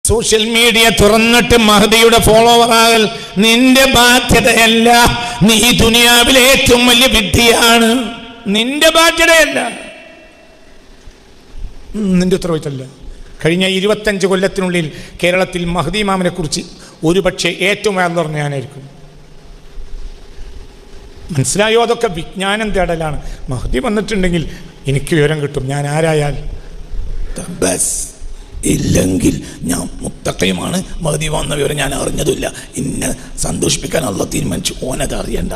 Social media തുറന്നിട്ട് മഹദിയുടെ ഫോളോവറാകൽ നിന്റെ ബാധ്യതയല്ല. നീ ദുനിയാവിലെ ഏറ്റവും വലിയ വിഡ്ഢിയാണ്. നിന്റെ ബാധ്യതയല്ല, നിന്റെ ഉത്തരവാദിത്തമല്ല. കഴിഞ്ഞ 25 കൊല്ലത്തിനുള്ളിൽ കേരളത്തിൽ മഹദി ഇമാമിനെ കുറിച്ച് ഒരുപക്ഷെ ഏറ്റവും വേണമെന്ന് പറഞ്ഞ ഞാനായിരിക്കും. മനസ്സിലായോ? അതൊക്കെ വിജ്ഞാനം തേടലാണ്. മഹദി വന്നിട്ടുണ്ടെങ്കിൽ എനിക്ക് വിവരം കിട്ടും, ഞാൻ ആരായാൽ. ഇല്ലെങ്കിൽ ഞാൻ മുത്തക്കയുമാണ്, മഹദി വന്ന വിവരം ഞാൻ അറിഞ്ഞതുമില്ല, ഇന്നെ സന്തോഷിപ്പിക്കാൻ അള്ള തീരുമാനിച്ചു, ഓനത് അറിയണ്ട,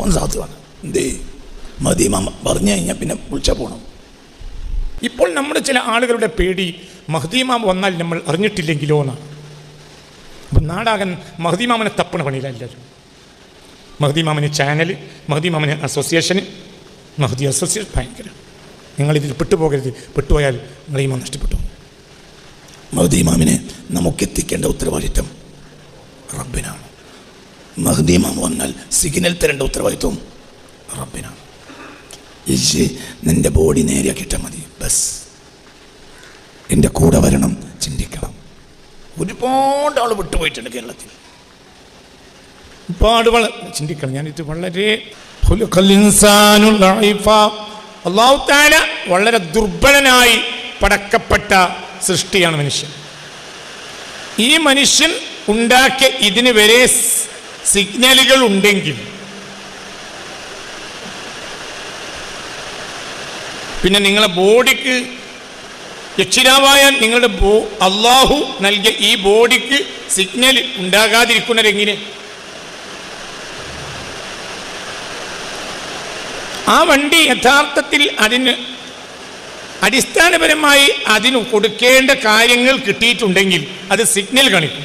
ഓൻ സാധുവാണ്. എന്തേ മഹദി ഇമാം പറഞ്ഞു കഴിഞ്ഞാൽ പിന്നെ വിളിച്ചാൽ പോകണം. ഇപ്പോൾ നമ്മുടെ ചില ആളുകളുടെ പേടി മഹദി ഇമാം വന്നാൽ നമ്മൾ അറിഞ്ഞിട്ടില്ലെങ്കിലോ എന്നാണ്. അപ്പം നാടാകൻ മഹദി ഇമാമിനെ തപ്പണ പണിയിലെല്ലാവരും. മഹദി ഇമാമിന് ചാനൽ, മഹദി ഇമാമിന് അസോസിയേഷന്, മഹദി അസോസിയേഷൻ ഭയങ്കര. നിങ്ങളിതിൽ പെട്ടുപോകരുത്, പെട്ടുപോയാൽ നിങ്ങൾ ഇമാം നഷ്ടപ്പെട്ടു. മഹദി ഇമാമിനെ നമുക്കെത്തിക്കേണ്ട ഉത്തരവാദിത്വം റബ്ബിനാണ്. മഹദി ഇമാം വന്നാൽ സിഗ്നൽ തരേണ്ട ഉത്തരവാദിത്വം റബ്ബിനാണ്. നിന്റെ ബോഡി നേരെയാക്കിയിട്ടാൽ മതി, ബസ് എൻ്റെ കൂടെ വരണം, ചിന്തിക്കണം. ഒരുപാട് ആൾ വിട്ടുപോയിട്ടുണ്ട് കേരളത്തിൽ, ഒരുപാട് ചിന്തിക്കണം. ഞാനിത് വളരെ അല്ലാഹു തആല വളരെ ദുർബലനായി പടക്കപ്പെട്ട സൃഷ്ടിയാണ് മനുഷ്യൻ. ഈ മനുഷ്യൻ ഉണ്ടാക്കിയ ഇതിന് വരെ സിഗ്നലുകൾ ഉണ്ടെങ്കിൽ പിന്നെ നിങ്ങളെ ബോഡിക്ക് രക്ഷിതാവായ നിങ്ങളുടെ അള്ളാഹു നൽകിയ ഈ ബോഡിക്ക് സിഗ്നൽ ഉണ്ടാകാതിരിക്കുന്നവരെങ്ങനെ? ആ വണ്ടി യഥാർത്ഥത്തിൽ അതിന് അടിസ്ഥാനപരമായി അതിന് കൊടുക്കേണ്ട കാര്യങ്ങൾ കിട്ടിയിട്ടുണ്ടെങ്കിൽ അത് സിഗ്നൽ കാണിക്കും.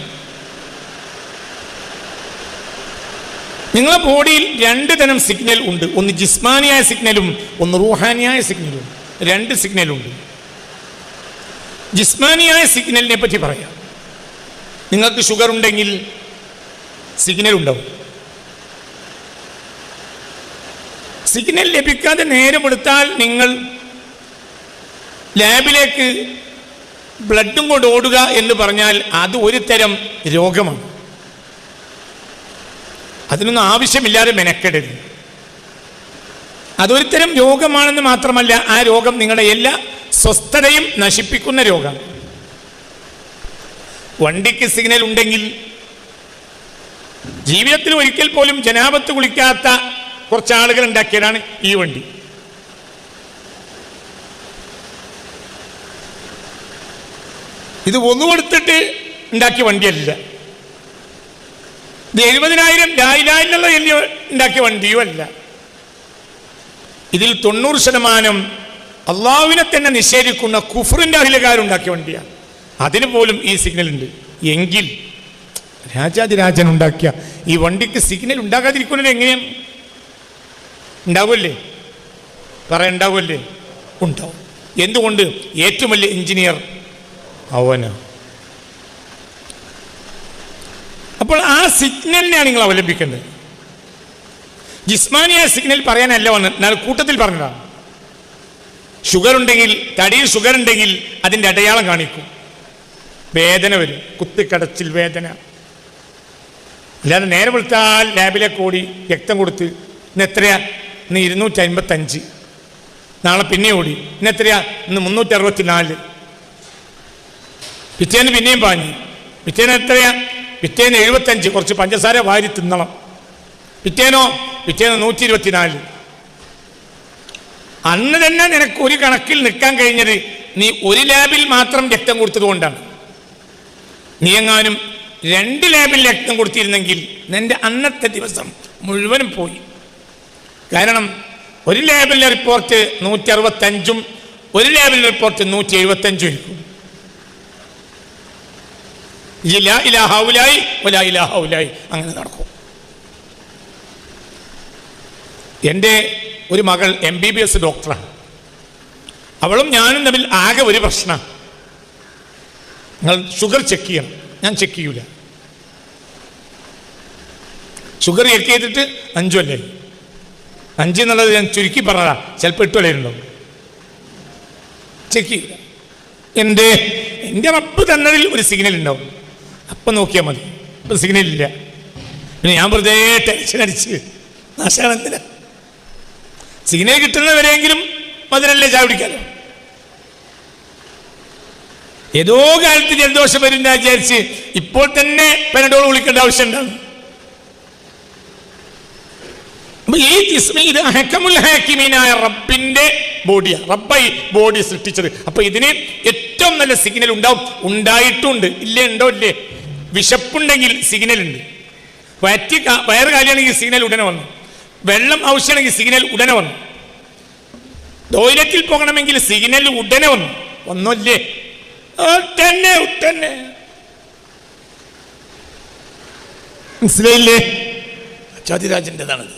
നിങ്ങളുടെ ബോഡിയിൽ 2 തരം സിഗ്നൽ ഉണ്ട്. ഒന്ന് ജിസ്മാനിയായ സിഗ്നലും ഒന്ന് റൂഹാനിയായ സിഗ്നലും. 2 സിഗ്നലുണ്ട്. ജിസ്മാനിയായ സിഗ്നലിനെ പറ്റി പറയാം. നിങ്ങൾക്ക് ഷുഗർ ഉണ്ടെങ്കിൽ സിഗ്നൽ ഉണ്ടാവും. സിഗ്നൽ ലഭിക്കാതെ നേരമെടുത്താൽ നിങ്ങൾ ലാബിലേക്ക് ബ്ലഡും കൊണ്ട് ഓടുക എന്ന് പറഞ്ഞാൽ അത് ഒരു തരം രോഗമാണ്. അതിനൊന്നും ആവശ്യമില്ലാതെ മെനക്കെടരുത്. അതൊരു തരം രോഗമാണെന്ന് മാത്രമല്ല, ആ രോഗം നിങ്ങളുടെ എല്ലാ സ്വസ്ഥതയും നശിപ്പിക്കുന്ന രോഗമാണ്. വണ്ടിക്ക് സിഗ്നൽ ഉണ്ടെങ്കിൽ ജീവിതത്തിൽ ഒരിക്കൽ പോലും ജനാബത്ത് കുളിക്കാത്ത കുറച്ച് ആളുകൾ ഉണ്ടാക്കിയതാണ് ഈ വണ്ടി. ഇത് ഒന്നുകൊടുത്തിട്ട് ഉണ്ടാക്കിയ വണ്ടിയല്ല. ഇത് 70,000 ലാ ഇലാഹ ഇല്ലല്ലാഹ് ഉണ്ടാക്കിയ വണ്ടിയും അല്ല. ഇതിൽ 90% അള്ളാഹുവിനെ തന്നെ നിഷേധിക്കുന്ന കുഫറിന്റെ അഹിലകാരുണ്ടാക്കിയ വണ്ടിയാണ്. അതിന് പോലും ഈ സിഗ്നൽ ഉണ്ട്. എങ്കിൽ രാജാതിരാജൻ ഉണ്ടാക്കിയ ഈ വണ്ടിക്ക് സിഗ്നൽ ഉണ്ടാകാതിരിക്കുന്നത് എങ്ങനെയാണ്? ഉണ്ടാവുമല്ലേ? ഉണ്ടാവുമല്ലേ? ഉണ്ടാവും. എന്തുകൊണ്ട്? ഏറ്റവും വലിയ എഞ്ചിനീയർ അവനാ. അപ്പോൾ ആ സിഗ്നലിനെയാണ് നിങ്ങൾ അവലംബിക്കേണ്ടത്. ജിസ്മാനിയായ സിഗ്നൽ പറയാനല്ല വന്ന്, എന്നാൽ കൂട്ടത്തിൽ പറഞ്ഞതാണ്. ഷുഗർ ഉണ്ടെങ്കിൽ, തടിയിൽ ഷുഗർ ഉണ്ടെങ്കിൽ അതിൻ്റെ അടയാളം കാണിക്കും. വേദന വരും, കുത്തിക്കടച്ചിൽ വേദന. അല്ലാതെ നേരെ വിളിച്ചാൽ ലാബിലേക്ക് ഓടി രക്തം കൊടുത്ത് ഇന്ന് എത്രയാ? ഇന്ന് 255. നാളെ പിന്നെ ഓടി ഇന്ന് എത്രയാ? ഇന്ന് 364. പിറ്റേന്ന് പിന്നെയും പാഞ്ഞു. പിറ്റേന്ന് എത്രയാ? പിറ്റേന്ന് 75. കുറച്ച് പഞ്ചസാര വാരി തിന്നണം. പിറ്റേന്ന് 124. അന്ന് തന്നെ നിനക്ക് ഒരു കണക്കിൽ നിൽക്കാൻ കഴിഞ്ഞത് നീ ഒരു ലാബിൽ മാത്രം രക്തം കൊടുത്തത് കൊണ്ടാണ്. നീ എങ്ങാനും 2 ലാബിൽ രക്തം കൊടുത്തിരുന്നെങ്കിൽ നിന്റെ അന്നത്തെ ദിവസം മുഴുവനും പോയി. കാരണം ഒരു ലാബിലെ റിപ്പോർട്ട് 165, ഒരു ലാബിലെ റിപ്പോർട്ട് 175 ആയിരിക്കും. ലാ ഇലാഹ ഇല്ലല്ലാഹ് വലാ ഇലാഹ ഇല്ലല്ലാഹ് അങ്ങനെ നടക്കും. എൻ്റെ ഒരു മകൾ MBBS ഡോക്ടറാണ്. അവളും ഞാനും തമ്മിൽ ആകെ ഒരു പ്രശ്നം, നിങ്ങൾ ഷുഗർ ചെക്ക് ചെയ്യണം. ഞാൻ ചെക്ക് ചെയ്യൂല. ഷുഗർ ചെക്ക് ചെയ്തിട്ട് 5 അല്ലേ? 5 എന്നുള്ളത് ഞാൻ ചുരുക്കി പറഞ്ഞതാ, ചിലപ്പോൾ 8 വരെ ഉണ്ടാവും. ചെക്ക് ചെയ്യില്ല. എന്ത്? എൻ്റെ റബ്ബ് തന്നതിൽ ഒരു സിഗ്നൽ ഉണ്ടാവും, അപ്പം നോക്കിയാൽ മതി. ഇപ്പം സിഗ്നൽ ഇല്ല, പിന്നെ ഞാൻ വെറുതെ ടെൻഷൻ അടിച്ച് നാശമാണ്. എന്തിനാ? സിഗ്നൽ കിട്ടുന്നവരെങ്കിലും മധുരല്ലേ ചായ കുടിക്കാലോ. ഏതോ കാലത്ത് ജലദോഷം വരുന്ന വിചാരിച്ച് ഇപ്പോൾ തന്നെ പെനഡോൾ വിളിക്കേണ്ട ആവശ്യം ഉണ്ടാകും. അപ്പൊ ഈ ജിസ്മ ഇത് ഹക്കമുൽ ഹാക്കിമീനായ റബ്ബിന്റെ ബോഡിയാണ്, റബ്ബായി ബോഡി സൃഷ്ടിച്ചത്. അപ്പൊ ഇതിന് ഏറ്റവും നല്ല സിഗ്നൽ ഉണ്ടാവും, ഉണ്ടായിട്ടുണ്ട്. ഇല്ലേ? ഉണ്ടോ? ഇല്ലേ? വിശപ്പുണ്ടെങ്കിൽ സിഗ്നൽ ഉണ്ട്. വയറ് കാലിയാണെങ്കിൽ സിഗ്നൽ ഉടനെ വന്നു. വെള്ളം ആവശ്യമാണെങ്കിൽ സിഗ്നൽ ഉടനെ വന്നു. ടോയ്ലറ്റിൽ പോകണമെങ്കിൽ സിഗ്നൽ ഉടനെ വന്നു. ഒന്നുമില്ലേ? ഉടനെ മനസ്സിലായില്ലേ? ചാതിരാജൻ്റെതാണത്.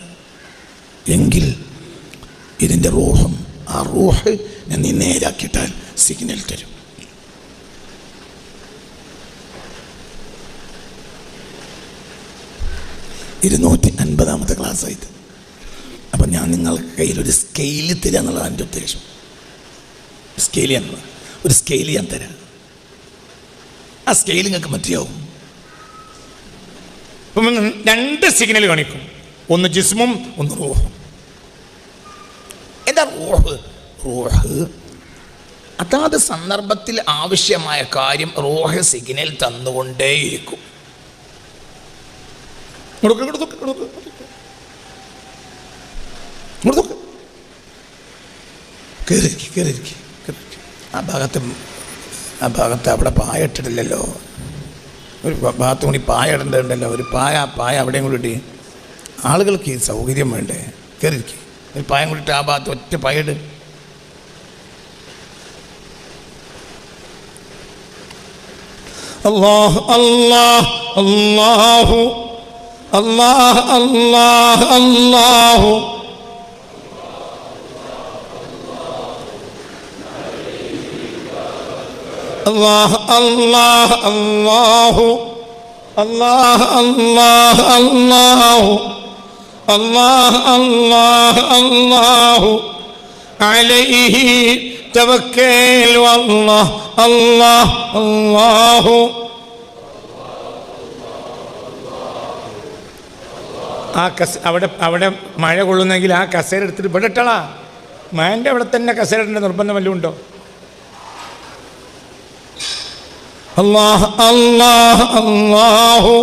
എങ്കിൽ ഇതിൻ്റെ റൂഹും, ആ റൂഹ് നീ നേരാക്കിയിട്ടാൽ സിഗ്നൽ തരും. ാമത്തെ ക്ലാസ് ആയത്. അപ്പം ഞാൻ നിങ്ങൾക്ക് കയ്യിലൊരു സ്കെയില് തരിക എന്നുള്ളതാണ് എൻ്റെ ഉദ്ദേശം. സ്കെയിൽ എന്നുള്ളത് ഒരു സ്കെയിൽ ഞാൻ തരാം. ആ സ്കെയിൽ നിങ്ങൾക്ക് മതിയാവും. രണ്ട് സിഗ്നൽ കാണിക്കും, ഒന്ന് ജിസ്മും ഒന്ന് റൂഹും. എന്താ റൂഹ്? റൂഹ് അതാത് സന്ദർഭത്തിൽ ആവശ്യമായ കാര്യം റൂഹ് സിഗ്നൽ തന്നുകൊണ്ടേയിരിക്കും. ആ ഭാഗത്ത് അവിടെ പായ ഇട്ടിട്ടില്ലല്ലോ. ഒരു ഭാഗത്ത് കൂടി പായ ഇടേണ്ടതുണ്ടല്ലോ. ഒരു പായ അവിടെയും കൂടി ഇട്ടി. ആളുകൾക്ക് ഈ സൗകര്യം വേണ്ടേ? കയറിയിരിക്കും. ഒരു പായം കൂടിയിട്ട് ആ ഭാഗത്ത് ഒറ്റ പായട്. അല്ലാഹ് അല്ലാഹ് അല്ലാഹു അല്ലാഹ് അല്ലാഹ് അല്ലാഹു അല്ലാഹ് അല്ലാഹ് അല്ലാഹു അല്ലാഹ് അല്ലാഹ് അല്ലാഹു അല്ലാഹ് അല്ലാഹ് അല്ലാഹു അലൈഹി തവക്കൽ വല്ലാഹ് അല്ലാഹ് അല്ലാഹു. ആ അവിടെ മഴ കൊള്ളുന്നെങ്കിൽ ആ കസേര എടുത്തിട്ട് ഇവിടെ ഇട്ടളാ. മഴൻ്റെ അവിടെ തന്നെ കസേര ഇടേണ്ട നിർബന്ധം വല്ലതും ഉണ്ടോ? അല്ലാഹ് അല്ലാഹ് അല്ലാഹു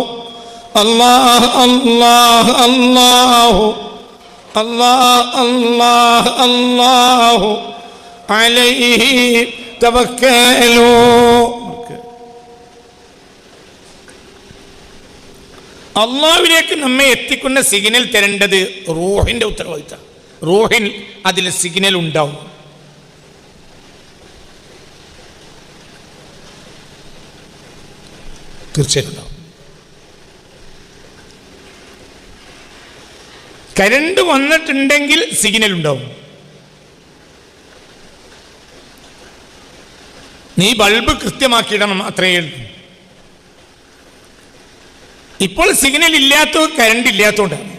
അല്ലാഹ് അല്ലാഹ് അല്ലാഹു അല്ലാഹ് അല്ലാഹ് അല്ലാഹു അലൈഹി തവക്കലു. അള്ളാഹുവിലേക്ക് നമ്മെ എത്തിക്കുന്ന സിഗ്നൽ തരേണ്ടത് റൂഹിന്റെ ഉത്തരവാദിത്തം. റൂഹിൽ അതിൽ സിഗ്നൽ ഉണ്ടാവും. തീർച്ചയായിട്ടും ഉണ്ടാവും. കരണ്ട് വന്നിട്ടുണ്ടെങ്കിൽ സിഗ്നൽ ഉണ്ടാവും. നീ ബൾബ് കൃത്യമാക്കിയിടണം, അത്രയേ ഉള്ളൂ. ഇപ്പോൾ സിഗ്നൽ കരണ്ട് ഇല്ലാത്തതുകൊണ്ടാണ്.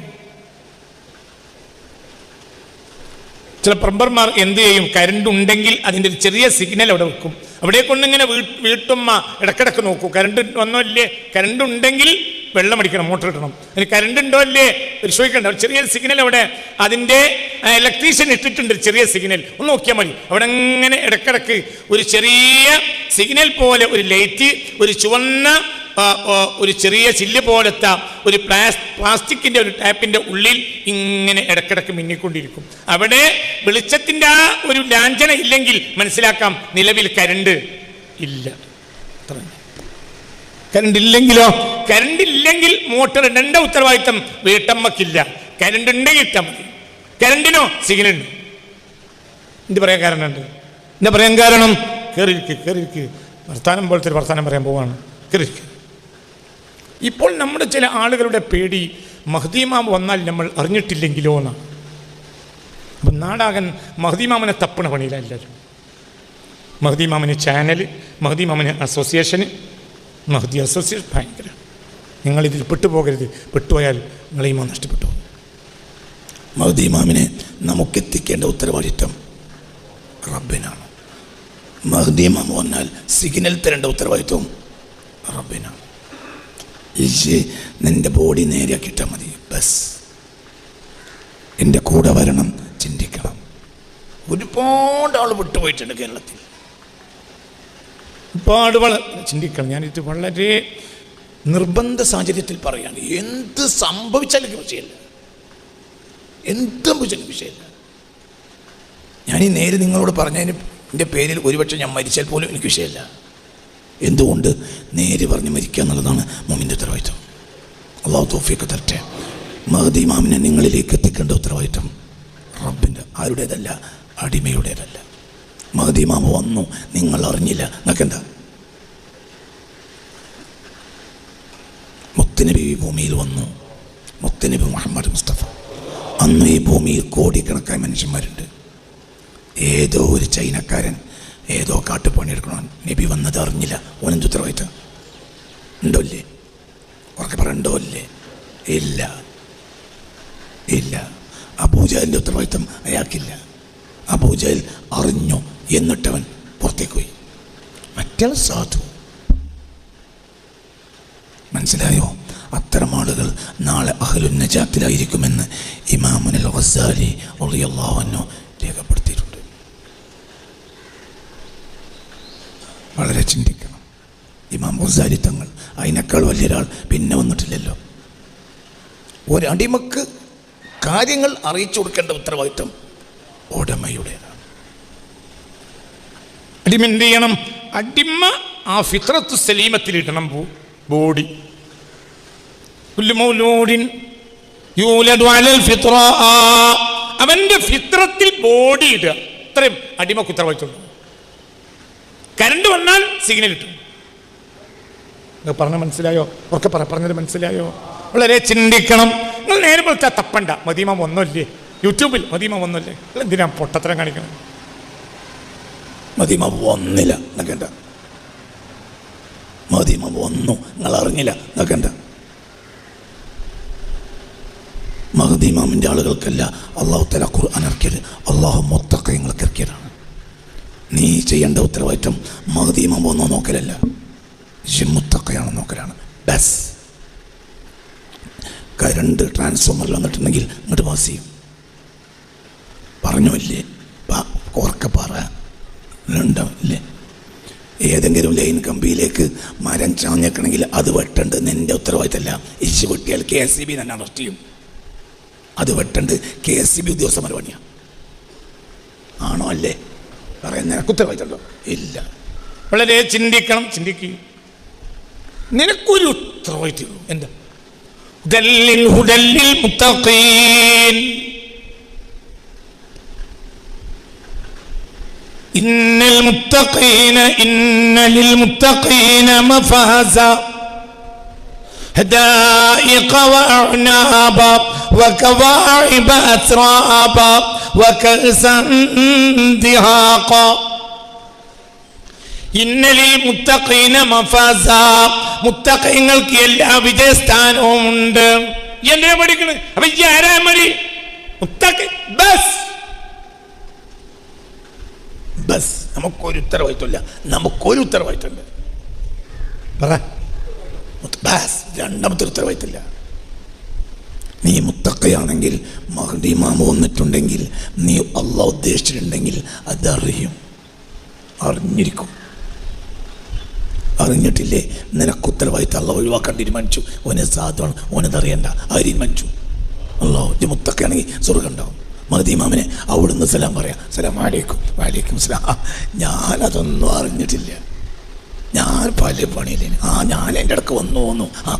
ചില പ്ലംബർമാർ എന്ത് ചെയ്യും? കരണ്ട് ഉണ്ടെങ്കിൽ അതിൻ്റെ ഒരു ചെറിയ സിഗ്നൽ അവിടെ വെക്കും. അവിടെ കൊണ്ടിങ്ങനെ വീട്ടുമ്മ ഇടക്കിടക്ക് നോക്കൂ, കരണ്ട് വന്നോ ഇല്ലേ. കരണ്ട് ഉണ്ടെങ്കിൽ വെള്ളം അടിക്കണം, മോട്ടർ ഇടണം. അതിന് കരണ്ട് ഉണ്ടോ അല്ലേ പരിശോധിക്കണ്ട. ചെറിയൊരു സിഗ്നൽ അവിടെ അതിൻ്റെ ഇലക്ട്രീഷ്യൻ ഇട്ടിട്ടുണ്ട്, ചെറിയ സിഗ്നൽ. ഒന്ന് നോക്കിയാൽ മതി. അവിടെ ഇങ്ങനെ ഇടക്കിടക്ക് ഒരു ചെറിയ സിഗ്നൽ പോലെ ഒരു ലൈറ്റ്, ഒരു ചുവന്ന ഒരു ചെറിയ ചില്ല് പോലത്തെ ഒരു പ്ലാസ്റ്റിക്കിൻ്റെ ഒരു ടാപ്പിൻ്റെ ഉള്ളിൽ ഇങ്ങനെ ഇടക്കിടക്ക് മിന്നിക്കൊണ്ടിരിക്കും. അവിടെ വെളിച്ചത്തിൻ്റെ ആ ഒരു ലാഞ്ചന ഇല്ലെങ്കിൽ മനസ്സിലാക്കാം നിലവിൽ കരണ്ട് ഇല്ല. കരണ്ട് ഇല്ലെങ്കിലോ? കരണ്ട് ഇല്ലെങ്കിൽ മോട്ടർ ഇടേണ്ട ഉത്തരവാദിത്തം വീട്ടമ്മക്കില്ല. കരണ്ട് ഉണ്ടെങ്കിൽ ഇട്ടാൽ മതി. കരണ്ടിനോ സിഗ്നൽ ഉണ്ട്. എന്ത് പറയാൻ കാരണമുണ്ട്? എന്താ പറയാൻ കാരണം? കയറിയിരിക്ക്. വർത്താനം പോലത്തെ ഒരു വർത്താനം പറയാൻ പോവാണ്. കയറിയിരിക്ക്. ഇപ്പോൾ നമ്മുടെ ചില ആളുകളുടെ പേടി മഹ്ദി ഇമാം വന്നാൽ നമ്മൾ അറിഞ്ഞിട്ടില്ലെങ്കിലോ എന്നാണ്. അപ്പം നാടാകൻ മഹ്ദി ഇമാമിനെ തപ്പണ പണിയില്ല എല്ലാവരും. മഹ്ദി ഇമാമിന് ചാനൽ, മഹ്ദി ഇമാമിന് അസോസിയേഷന്, മഹ്ദി അസോസിയേഷൻ ഭയങ്കര. നിങ്ങളിതിൽ പെട്ടുപോകരുത്. പെട്ടുപോയാൽ നിങ്ങളെ ഇമാം നഷ്ടപ്പെട്ടു. മഹ്ദി ഇമാമിനെ നമുക്കെത്തിക്കേണ്ട ഉത്തരവാദിത്വം റബ്ബിനാണ്. മഹ്ദി ഇമാം വന്നാൽ സിഗ്നൽ തരേണ്ട ഉത്തരവാദിത്വം റബ്ബിനാണ്. നിന്റെ ബോഡി നേരെയാക്കിയിട്ടാൽ മതി. ബസ് എൻ്റെ കൂടെ വരണം, ചിന്തിക്കണം. ഒരുപാട് ആൾ വിട്ടുപോയിട്ടുണ്ട് കേരളത്തിൽ. ഒരുപാട് ചിന്തിക്കണം. ഞാനിത് വളരെ നിർബന്ധ സാഹചര്യത്തിൽ പറയുകയാണ്. എന്ത് സംഭവിച്ചാലും വിഷയമില്ല, എന്ത് സംഭവിച്ചാലും വിഷയമില്ല. ഞാനീ നേരെ നിങ്ങളോട് പറഞ്ഞതിന് എൻ്റെ പേരിൽ ഒരുപക്ഷെ ഞാൻ മരിച്ചാൽ പോലും എനിക്ക് വിഷയമില്ല. എന്തുകൊണ്ട്? നേര് പറഞ്ഞ് മരിക്കുക എന്നുള്ളതാണ് മുഅ്മിൻ്റെ ഉത്തരവാദിത്വം. അല്ലാഹു തൗഫീഖ് തരട്ടെ. മഹ്ദി ഇമാമിനെ നിങ്ങളിലേക്ക് എത്തിക്കേണ്ട ഉത്തരവാദിത്വം റബ്ബിൻ്റെ, ആരുടേതല്ല, അടിമയുടേതല്ല. മഹ്ദി ഇമാം വന്നു, നിങ്ങൾ അറിഞ്ഞില്ല, നിങ്ങൾക്കെന്താ? മുത്തുനബി ഈ ഭൂമിയിൽ വന്നു, മുത്തുനബി മുഹമ്മദ് മുസ്തഫ. അന്ന് ഈ ഭൂമിയിൽ കോടിക്കണക്കായ മനുഷ്യന്മാരുണ്ട്. ഏതോ ഒരു ചൈനക്കാരൻ ഏതോ കാട്ടുപണിയെടുക്കണം, നബി വന്നത് അറിഞ്ഞില്ല. ഓനെന്ത് ഉത്തരവാദിത്തം ഉണ്ടോ ഇല്ലേ? ഉറക്കെ പറയണ്ടോ ഇല്ലേ? ഇല്ല, ഇല്ല. അബൂജഹലിൻ്റെ ഉത്തരവാദിത്തം അയാൾക്കില്ല. അബൂജഹൽ അറിഞ്ഞു, എന്നിട്ടവൻ പുറത്തേക്ക് പോയി. മറ്റേ സാധു. മനസ്സിലായോ? അത്തരം ആളുകൾ നാളെ അഹ്ലുൻ നജാത്തിലായിരിക്കുമെന്ന് ഇമാമുൽ ഗസ്സാലി റളിയല്ലാഹു അൻഹു രേഖപ്പെടുത്തിയിട്ടുണ്ട്. വളരെ ചിന്തിക്കണം. ഇമാം ഗസ്സാലി തങ്ങൾ, അതിനേക്കാൾ വലിയൊരാൾ പിന്നെ വന്നിട്ടില്ലല്ലോ. ഒരടിമക്ക് കാര്യങ്ങൾ അറിയിച്ചു കൊടുക്കേണ്ട ഉത്തരവാദിത്വം ഉടമയുടേതാണ്. അടിമ എന്ത് ചെയ്യണം? അടിമ ആ ഫിത്രത്തു സലീമത്തിലിടണം ബോഡി. അവന്റെ ഫിത്രത്തിൽ ബോഡി ഇടുക, ഇത്രയും അടിമക്ക് ഉത്തരവാദിത്വം. കരണ്ട് വന്നാൽ സിഗ്നൽ ഇട്ടു. പറഞ്ഞ മനസ്സിലായോ? ഉറക്കെ പറഞ്ഞത് മനസ്സിലായോ? വളരെ ചിന്തിക്കണം. നിങ്ങൾ നേരെ പോലത്തെ തപ്പണ്ട. മദീമ ഒന്നുമില്ലേ യൂട്യൂബിൽ? മദീമ ഒന്നുമില്ലേ? എന്തിനാ പൊട്ടത്തരം കാണിക്കണം? മദീമ ഒന്നില്ല, നിൽക്കണ്ട. മദീമ വന്നു, നിങ്ങൾ അറിഞ്ഞില്ല, നിൽക്കണ്ട. മഹ്ദി ഇമാമിൻ്റെ ആളുകൾക്കല്ല അള്ളാഹു തആല ഖുർആൻ ഇറക്കിയത്, അള്ളാഹു മുത്തഖീങ്ങൾക്ക് ഇറക്കിയതാണ്. നീ ചെയ്യേണ്ട ഉത്തരവാദിത്വം മഹ്ദി ഇമാം വന്നോ നോക്കലല്ല, മുത്തഖയാണ് നോക്കലാണ്. ബസ് കരണ്ട് ട്രാൻസ്ഫോമറിൽ വന്നിട്ടുണ്ടെങ്കിൽ ഇങ്ങോട്ട് പാസ് ചെയ്യും. പറഞ്ഞോ ഇല്ലേ? ഓർക്ക പറയണ്ടല്ലേ? ഏതെങ്കിലും ലൈൻ കമ്പിയിലേക്ക് മരം ചാഞ്ഞേക്കണമെങ്കിൽ അത് വെട്ടേണ്ടത് നിൻ്റെ ഉത്തരവാദിത്തമല്ല. ഇശ് വെട്ടിയാൽ KSEB തന്നെ അറസ്റ്റ് ചെയ്യും. അത് വെട്ടേണ്ടത് KSEB ഉദ്യോഗസ്ഥന്മാർ പണിയാണ്. ആണോ അല്ലേ? പറയാൻ നിനക്ക് ഉത്തരവാദിത്തമുണ്ടോ? ഇല്ല. വളരെ ചിന്തിക്കണം. ചിന്തിക്കുക. നിനക്കൊരു ഉത്തരവാദിത്തമുള്ളൂ. എന്താ? ഹുദല്ലിൽ മുത്തഖീൻ. ഇന്നൽ മുത്തഖീന ഇന്ന ലിൽ മുത്തഖീന മഫാസ ഹദായിഖ വഅനാബ വകവാഇബ അത്റാബ വകഅസൻ ദിഹാഖ. ഇന്നലിൽ മുത്തഖീന മഫാസ. മുത്തഖീങ്ങൾക്ക് എല്ലാ വിജയസ്ഥാനവും ഉണ്ട്. എന്തിനാ പഠിക്കുന്നത്? അപ്പൊ ഈ ആരാ മതി? മുത്തഖീൻ. ബസ് ബസ്. നമുക്കൊരു ഉത്തരവാദിത്വമില്ല, നമുക്കൊരു ഉത്തരവാദിത്വമില്ല. പറ ബസ്. രണ്ടാമത്തെ ഉത്തരവാദിത്തമില്ല. നീ മുത്തഖയാണെങ്കിൽ, മഹ്ദി ഇമാം വന്നിട്ടുണ്ടെങ്കിൽ, നീ അള്ളാഹ് ഉദ്ദേശിച്ചിട്ടുണ്ടെങ്കിൽ അതറിയും, അറിഞ്ഞിരിക്കും. അറിഞ്ഞിട്ടില്ലേ? നിനക്ക് ഉത്തരവാദിത്തം അള്ളാഹ് ഒഴിവാക്കാൻ തീരുമാനിച്ചു. ഓനെ സാധുവാണ്, ഓനതറിയണ്ട, ആ തീരുമാനിച്ചു. അള്ളാഹു ഇത് മുത്തഖയാണെങ്കിൽ സ്വർഗ്ഗം ഉണ്ടാവും. മഹ്ദി ഇമാമിനെ അവിടുന്ന് സലാം പറയാം, സലാം അലൈക്കും. വലൈക്കും സലാം. ഞാനതൊന്നും അറിഞ്ഞിട്ടില്ല, ഞാൻ പല പണിയില്ല. ഞാൻ എൻ്റെ ഇടക്ക് വന്നു.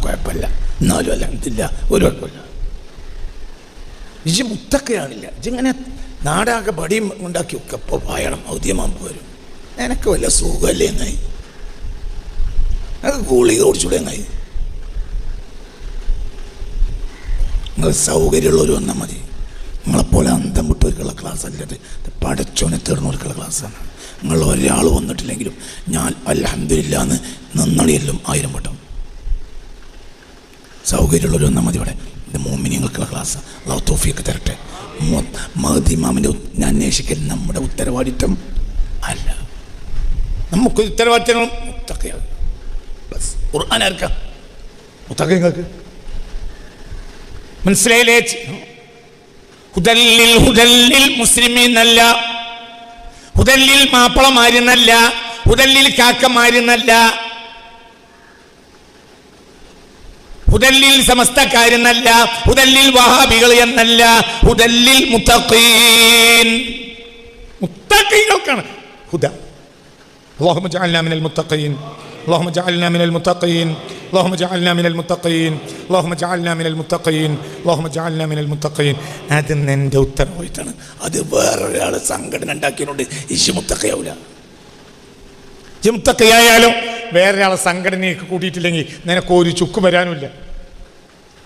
കുഴപ്പമില്ല, എന്നാലും അല്ല ഇതില്ല, ഒരു കുഴപ്പമില്ല. ഇജ് മുത്തക്കയാണില്ല. ഇജിങ്ങനെ നാടാകെ ബടിയും ഉണ്ടാക്കി ഒക്കെ ഇപ്പോൾ പായണം. മഹ്ദി ഇമാം വരും. എനിക്ക് വല്ല സുഖമല്ലേ എന്നായി, അത് ഗുളിക ഓടിച്ചൂടെ എന്നായി. നിങ്ങൾ സൗകര്യമുള്ളവർ വന്നാൽ മതി. നിങ്ങളെപ്പോലെ അന്തം വിട്ടവർക്കുള്ള ക്ലാസ് അല്ലത്, പടച്ചോനെ തീർന്നവർക്കുള്ള ക്ലാസ്സാണ്. നിങ്ങൾ ഒരാൾ വന്നിട്ടില്ലെങ്കിലും ഞാൻ അൽഹംദുലില്ലാ എന്ന് നന്നളിയെല്ലാം 1000 വട്ടം. സൗകര്യമുള്ളവർ വന്നാൽ മതി. ഇവിടെ ഇത് മുഅ്മിനീങ്ങൾക്കുള്ള ക്ലാസ്. അല്ലാഹു തൗഫീഖ് തരട്ടെ. മഹ്ദി ഇമാമിൻ്റെ ഞാൻ അന്വേഷിക്കൽ നമ്മുടെ ഉത്തരവാദിത്വം അല്ല. നമുക്ക് ഉത്തരവാദിത്തങ്ങളും മുത്തഖയാണ്. ബസ് ഖുർആൻ ആർക്കാ? മുത്തഖങ്ങൾക്ക്. മനസ്സിലായില്ലേ? ഹുദല്ലിൽ മുസ്ലിമീന്നല്ല, ഹുദല്ലിൽ മാപ്പിളമാരെന്നല്ല, ഹുദല്ലിൽ കാക്കമാരെന്നല്ല, ഹുദല്ലിൽ സമസ്തക്കാരെന്നല്ല, ഹുദല്ലിൽ വഹാബികൾ എന്നല്ല, ഹുദല്ലിൽ മുത്തഖീൻ. മുത്തഖീകൾക്കാണ് ഹുദ. اللهم اجعلنا من المتقين اللهم اجعلنا من المتقين اللهم اجعلنا من المتقين اللهم اجعلنا من المتقين اللهم اجعلنا من المتقين. അത് എൻ്റെ ഉത്തരവാദിത്തമാണ്. അത് വേറൊരാള് സംഘടന ഉണ്ടാക്കിയതുകൊണ്ട് ഇശ് മുത്തഖയാവൂല. മുത്തഖയായാലും വേറൊരാളെ സംഘടനയ്ക്ക് കൂട്ടിയിട്ടില്ലെങ്കിൽ നിനക്ക് ഒരു ചുക്ക് വരാനുമില്ല.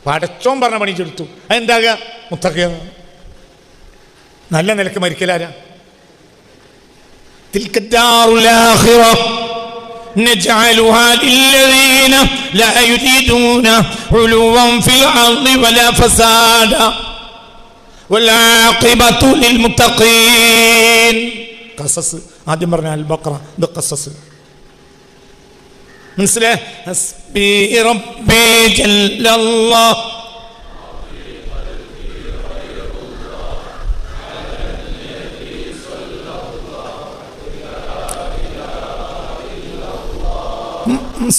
പടച്ചോൻ പറഞ്ഞ പണി ചെടുത്തു. അതെന്താകുക? മുത്തഖയ. നല്ല നിലക്ക് മരിക്കലാരാ? تلك الدار الآخرة نجعلها للذين لا يريدون علوا في الأرض ولا فسادا والعاقبة للمتقين. قصص ആദ്യം പറഞ്ഞ അൽ ബഖറ, ഇത് ഖസസ്. മനസ്സിലായി? ഹസ്ബി റബ്ബി ജല്ലല്ലാഹ്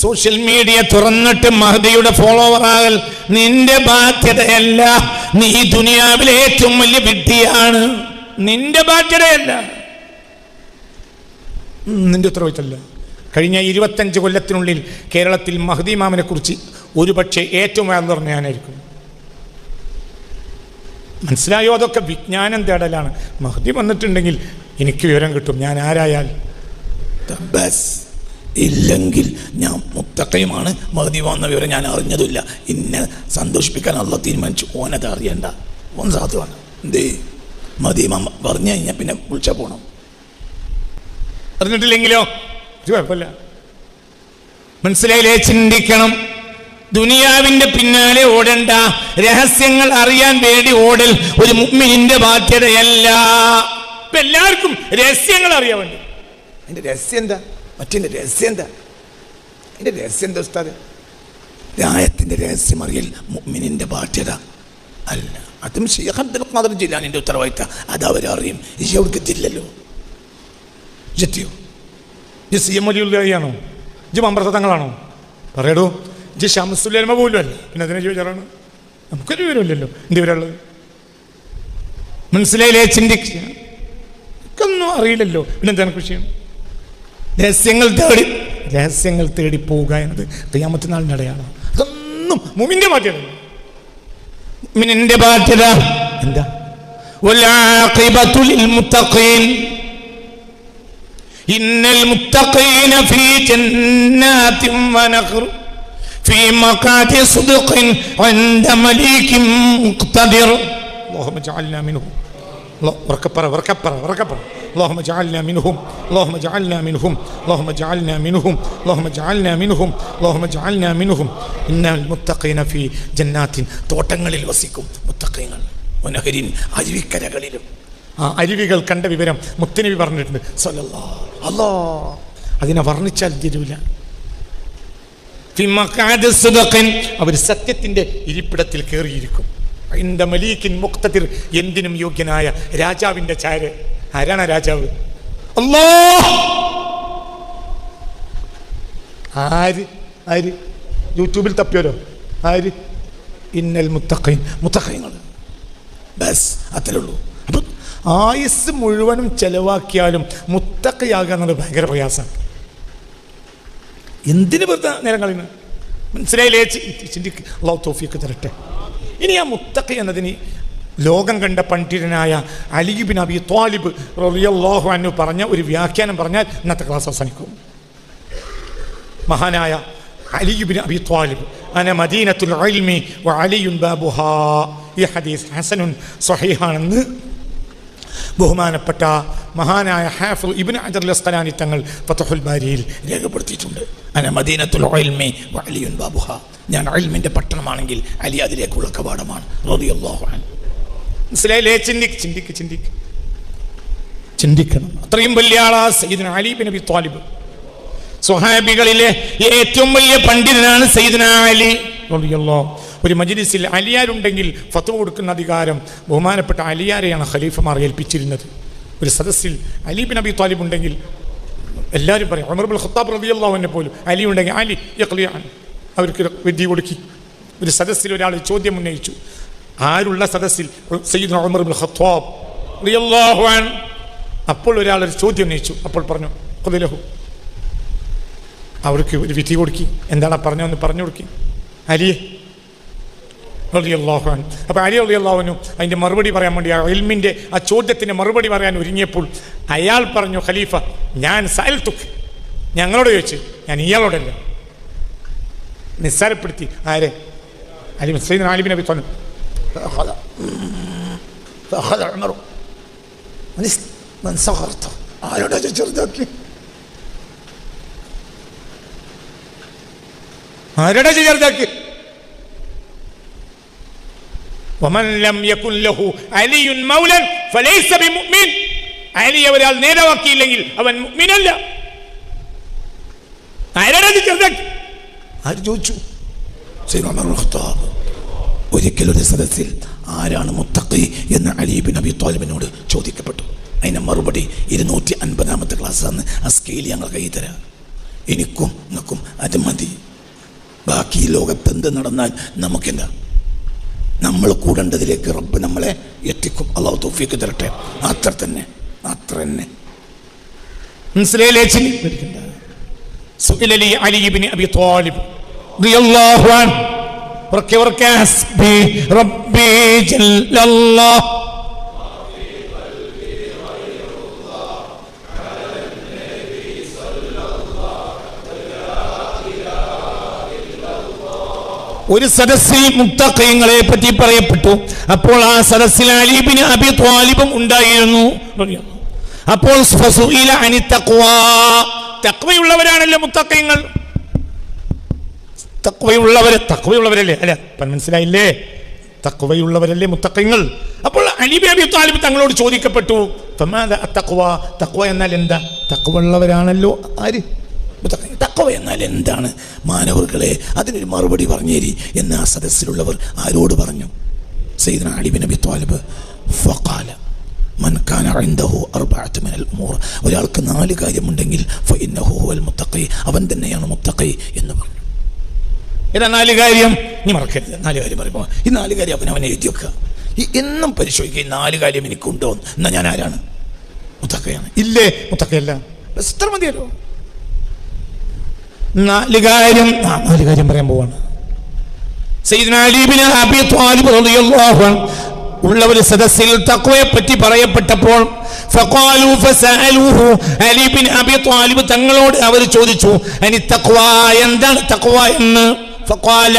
സോഷ്യൽ മീഡിയ തുറന്നിട്ട് മഹദിയുടെ ഫോളോവർ ആകൽ നിന്റെ ബാധ്യതയല്ല. നീ ദുനിയാവിലെ ഏറ്റവും വലിയ വിഡ്ഢിയാണ്. നിന്റെ ബാധ്യതയല്ല, നിന്റെ ഉത്തരവാദിത്തമല്ല. കഴിഞ്ഞ 25 കൊല്ലത്തിനുള്ളിൽ കേരളത്തിൽ മഹദി ഇമാമിനെ കുറിച്ച് ഒരുപക്ഷെ ഏറ്റവും വേദന പറഞ്ഞ ഞാനായിരിക്കും. മനസ്സിലായോ? അതൊക്കെ വിജ്ഞാനം തേടലാണ്. മഹദി വന്നിട്ടുണ്ടെങ്കിൽ എനിക്ക് വിവരം കിട്ടും, ഞാൻ ആരായാൽ. ഇല്ലെങ്കിൽ ഞാൻ മുത്തഖയുമാണ്. മഹദി വന്ന വിവരം ഞാൻ അറിഞ്ഞതുമില്ല. ഇന്നെ സന്തോഷിപ്പിക്കാൻ അള്ള തീരുമാനിച്ചു. ഓനത് അറിയണ്ട, ഓൻ സാധുവാണ്. എന്തേ മഹദി ഇമാം പറഞ്ഞു കഴിഞ്ഞാൽ പിന്നെ വിളിച്ചാൽ പോകണം. അറിഞ്ഞിട്ടില്ലെങ്കിലോ കുഴപ്പമില്ല. മനസ്സിലായില്ലേ? ചിന്തിക്കണം. ദുനിയാവിന്റെ പിന്നാലെ ഓടണ്ട. രഹസ്യങ്ങൾ അറിയാൻ വേണ്ടി ഓടൽ ഒരു മുഅ്മിനിന്റെ ബാധ്യതയല്ല. ഇപ്പം എല്ലാവർക്കും രഹസ്യങ്ങൾ അറിയാൻ വേണ്ടി. അതിൻ്റെ രഹസ്യം എന്താ? മറ്റേ രഹസ്യം എന്താ? അതിൻ്റെ രഹസ്യം എന്താ ഉസ്താദ്? രായത്തിൻ്റെ രഹസ്യം അറിയൽ മുഅ്മിനിന്റെ ബാധ്യത അല്ല. അതും ശൈഖ് അബ്ദുൽ ഖാദിർ ജിലാനിൻ്റെ ഉത്തരവാദിത്തം. അത് അവരറിയും. ഇജ്ജ് അവർക്ക് എത്തില്ലല്ലോ. ജെത്തിയോ? ഇജ്ജ് CM വലിയുള്ളയാണോ? ഇജ്ജ് മമ്പ്രതങ്ങളാണോ? പറയടോ. ഇജ്ജ് ശംസുലമ പോലും അല്ല. പിന്നെ അതിനെ ചോദിച്ചാലാണ്. നമുക്കൊരു വിവരമില്ലല്ലോ. എന്ത് വിവരമുള്ളത്? മനസ്സിലായില്ലേ? ചിന്തിക്കുക. എനിക്കൊന്നും അറിയില്ലല്ലോ. പിന്നെന്താണ് വിഷയം? രഹസ്യങ്ങൾ തേടി പോവുക എന്നത് ഖിയാമത്ത് നാളിൻ്റെ അടയാളമാണ്. അതൊന്നും മുഅ്മിന്റെ ബാധ്യത. മുഅ്മിനിന്റെ ബാധ്യത എന്താ? വൽആഖിബത്തു ലിൽമുത്തഖീൻ. ഇന്നൽ മുത്തഖീന ഫീ ജന്നാത്തിൻ വനഖർ ഫീ മഖാതി സിദ്ഖിൻ ഇൻദ മലീകിൻ മുഖ്തദിർ. അല്ലാഹുമ്മ ജഅൽനാ മിൻഹും. വർക്കപ്പറ اللهم اجعلنا منهم اللهم اجعلنا منهم اللهم اجعلنا منهم اللهم اجعلنا منهم اللهم اجعلنا منهم إن المتقين في جنات. തോട്ടങ്ങളിൽ വസിക്കും മുത്തഖീങ്ങൾ. വനഹരിൻ, അരുവിക്കരകളിലും. ആ അരുവികൾ കണ്ട വിവരം മുത്തനബി പറഞ്ഞിട്ടുണ്ട് സല്ലല്ലാഹു അല്ലാഹ്. അതിനെ വർണ്ണിച്ചാൽ തീരൂല. ഫി മഖാദി സിദ്ഖിൻ, അവർ സത്യത്തിന്റെ ഇരിപ്പിടത്തിൽ കയറിയിരിക്കും. ഇൻദ മലീകിൻ മുഖ്തദിർ, എന്തിനും യോഗ്യനായ രാജാവിന്റെ ചാര. ആരാണ് രാജാവ്? അല്ലാഹ്. ആര്? യൂട്യൂബിൽ തപ്പിയോലോ. ആര്? ഇന്നൽ മുത്തഖീൻ, മുത്തഖീങ്ങൾ. ബസ് അത്രേ ഉള്ളൂ. അപ്പം ആയുസ് മുഴുവനും ചെലവാക്കിയാലും മുത്തഖിയാകുക എന്നത് ഭയങ്കര പ്രയാസമാണ്. എന്തിനു വെറുതെ നേരം കളയുന്നു? മനസ്സിലായില്ലേ? ചിന്തിക്ക്. അല്ലാഹു തൗഫീഖ് തരട്ടെ. ഇനി ആ മുത്തഖി എന്നതിന് ലോകം കണ്ട പണ്ഡിതനായ അലി ഇബ്നു അബി ത്വാലിബ് റളിയല്ലാഹു അൻഹു പറഞ്ഞ ഒരു വ്യാഖ്യാനം പറഞ്ഞാൽ ഇന്നത്തെ ക്ലാസ് അവസാനിക്കും. മഹാനായ അലി ഇബ്നു അബി ത്വാലിബ്, അന മദീനത്തുൽ ഇൽമി വ അലിയുൻ ബാബുഹാ. ഈ ഹദീസ് ഹസനുൻ സ്വഹീഹാണെന്ന് ബഹുമാനപ്പെട്ട മഹാനായ ഹാഫിദ് ഇബ്നു ഹജർ അൽ-അസ്ഖലാനി തങ്ങൾ ഫത്ഹുൽ ബാരിയിൽ രേഖപ്പെടുത്തിയിട്ടുണ്ട്. അന മദീനത്തുൽ ഇൽമി വ അലിയുൻ ബാബുഹാ. ഞാൻ ഇൽമിന്റെ പട്ടണമാണെങ്കിൽ അലി അതിലേക്കുള്ള കവാടമാണ് റളിയല്ലാഹു അൻഹു. മനസ്സിലായില്ലേ? ചിന്തിക്കണം. അത്രയും വലിയ ആളാ സയ്യിദുനാ അലി ഇബ്നു അബി ത്വാലിബ്. സ്വഹാബികളിലെ ഏറ്റവും വലിയ പണ്ഡിതനാണ് സയ്യിദുനാ അലി റളിയല്ലാഹു. ഒരു മജ്ലിസിൽ അലിയാരുണ്ടെങ്കിൽ ഫത്വ കൊടുക്കുന്ന അധികാരം ബഹുമാനപ്പെട്ട അലിയാരെയാണ് ഖലീഫമാർ ഏൽപ്പിച്ചിരുന്നത്. ഒരു സദസ്സിൽ അലി ബിൻ അബി ത്വാലിബ് ഉണ്ടെങ്കിൽ എല്ലാവരും പറയും, ഉമർ ഇബ്നുൽ ഖത്താബ് റളിയല്ലാഹു അൻഹു പോലും അലി ഉണ്ടെങ്കിൽ അലി യഖ്ലി അൻ, അവർക്ക് വിധി കൊടുക്കി. ഒരു സദസ്സിൽ ഒരാൾ ചോദ്യം ഉന്നയിച്ചു. ആരുള്ള സദസ്സിൽ? സയ്യിദുനാ ഉമർ ഇബ്നുൽ ഖത്താബ് റളിയല്ലാഹു അൻ. അപ്പോൾ ഒരാൾ ഒരു ചോദ്യം ഉന്നയിച്ചു. അപ്പോൾ പറഞ്ഞു ഖുദിലഹു, അവർക്ക് ഒരു വിധി കൊടുക്കി. എന്താണ് പറഞ്ഞതെന്ന് പറഞ്ഞു കൊടുക്കി അലിയെ റളിയല്ലാഹു അൻഹു. അപ്പോൾ അലി റളിയല്ലാഹു അൻഹു അതിൻ്റെ മറുപടി പറയാൻ വേണ്ടി, ആ ഇൽമിൻ്റെ ആ ചോദ്യത്തിന് മറുപടി പറയാൻ ഒരുങ്ങിയപ്പോൾ അയാൾ പറഞ്ഞു, ഖലീഫ, ഞാൻ സഅൽതുക, ഞങ്ങളോട് ചോദിച്ചു, ഞാൻ ഇയാളോടല്ല. നിസ്സാരപ്പെടുത്തി. ആരെ? അലി സയ്യിദുനാ അലി ബിൻ അബി ത്വാലിബ്. ആരോടാ ചെറുതാക്കി? ആരുടെ ചെറുതാക്കി? ومن لم يكن له علي مولا فليس بمؤمن. അലി ഒരാൾ നേതാവാക്കിയില്ലെങ്കിൽ അവൻ മുഅ്മിനല്ല. ആരുടെ ചെറുതാക്കി? ആര് ചോദിച്ചു? സയ്യിദുനാ ഉമർ ഇബ്നുൽ ഖത്താബ്. ഒരിക്കലൊരു സദസ്സിൽ ആരാണ് മുത്തഖി എന്ന് അലി ബിൻ അബി ത്വാലിബിനോട് ചോദിക്കപ്പെട്ടു. അതിൻ്റെ മറുപടി 250-ാമത്തെ ക്ലാസ്സാണ്. ആ സ്കെയിൽ ഞങ്ങൾ കയ്യിൽ തരാം. എനിക്കും നിങ്ങൾക്കും അത് മതി. ബാക്കി ലോകത്ത് എന്ത് നടന്നാൽ നമുക്കെന്താ? നമ്മൾ കൂടേണ്ടതിലേക്ക് റബ്ബ് നമ്മളെ എത്തിക്കും. അള്ളാഹു തൗഫീഖ് തരട്ടെ. അത്ര തന്നെ. മനസ്സിലായില്ലേ? സുഇല അലി ഇബ്നു അബി ത്വാലിബ് റളിയല്ലാഹു അൻഹു ഹസ്ബി റബ്ബി ജല്ലല്ലാഹ് ഒരു സദസ്സിൽ മുത്തഖീങ്ങളെ പറ്റി പറയപ്പെട്ടു. അപ്പോൾ ആ സദസ്സിൽ അലി ഇബ്നു അബി ത്വാലിബും ഉണ്ടായിരുന്നു. അപ്പോൾ ഫസുഇല അനി തഖ്വാ, തഖ്വയുള്ളവരാണല്ലോ മുത്തഖീങ്ങൾ. തഖ്വയുള്ളവരല്ലേ? അല്ല, മനസ്സിലായില്ലേ? തഖ്വയുള്ളവരല്ലേ മുത്തഖീങ്ങൾ. അപ്പോൾ അലി ഇബ്നു അബി ത്വാലിബ് തങ്ങളോട് ചോദിക്കപ്പെട്ടു, ഫമാദാ അത്തഖ്വ, തഖ്വ എന്നാൽ എന്താ? തഖ്വയുള്ളവരാണല്ലോ ആര്? തഖ്വ എന്നാൽ എന്താണ്? മാനവർകളെ, അതിനൊരു മറുപടി പറഞ്ഞേരി എന്ന് ആ സദസ്സിലുള്ളവർ ആരോട് പറഞ്ഞു? സയ്യിദുനാ അലി ബിൻ അബി ത്വാലിബ്. ഫഖാല മൻ കാന ഇൻദഹു അർബഅതു മിനൽ ഉമൂർ, ഒരാൾക്ക് 4 കാര്യമുണ്ടെങ്കിൽ ഫഇന്നഹു ഹുവൽ മുത്തഖി, അവൻ തന്നെയാണ് മുത്തഖി എന്ന് പറഞ്ഞു. ഏതാ 4 കാര്യം? നീ മറക്കരുത്. 4 കാര്യം പറയുമ്പോൾ ഈ 4 കാര്യം അവൻ എഴുതി വെക്കുക. ഈ എന്നും പരിശോധിക്കുക, ഈ 4 കാര്യം എനിക്കുണ്ടോ? എന്നാൽ ഞാൻ ആരാണ്? മുത്തഖിയാണ്. ഇല്ലേ? മുത്തഖിയല്ല. ഇത്ര മതിയല്ലോ. 4 കാര്യം പറയാൻ പോവാണ്. സയ്യിദുനാ അലി ഇബ്നു അബി ത്വാലിബ് റളിയല്ലാഹു അൻഹു ഉള്ള ഒരു സദസ്സിൽ തഖ്വയെ പറ്റി പറയപ്പെട്ടപ്പോൾ ഫഖാലു ഫസഅലൂഹു, അലി ഇബ്നു അബി ത്വാലിബ് തങ്ങളോട് അവർ ചോദിച്ചു, അനി തഖ്വ, എന്താണ് തഖ്വ എന്ന്. ഫഖാല,